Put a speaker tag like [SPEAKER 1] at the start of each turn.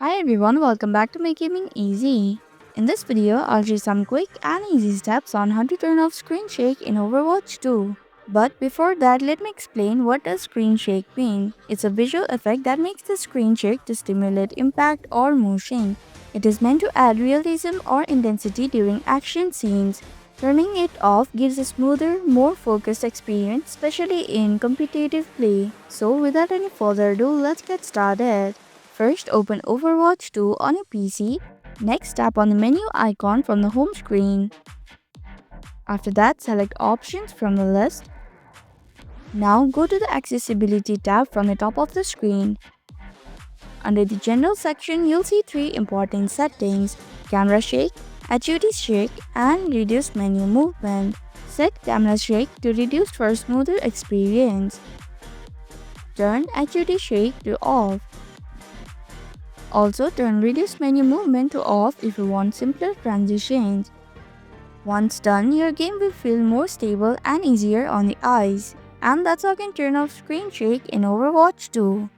[SPEAKER 1] Hi everyone, welcome back to Make Gaming Easy. In this video, I'll share some quick and easy steps on how to turn off screen shake in Overwatch 2. But before that, let me explain what does screen shake mean. It's a visual effect that makes the screen shake to stimulate impact or motion. It is meant to add realism or intensity during action scenes. Turning it off gives a smoother, more focused experience, especially in competitive play. So without any further ado, let's get started. First, open Overwatch 2 on your PC. Next, tap on the menu icon from the home screen. After that, select Options from the list. Now, go to the Accessibility tab from the top of the screen. Under the General section, you'll see three important settings: Camera Shake, HUD Shake, and Reduce Menu Movement. Set Camera Shake to reduce for a smoother experience. Turn HUD Shake to off. Also, turn Reduce Menu Movement to off if you want simpler transitions. Once done, your game will feel more stable and easier on the eyes. And that's how you can turn off screen shake in Overwatch 2.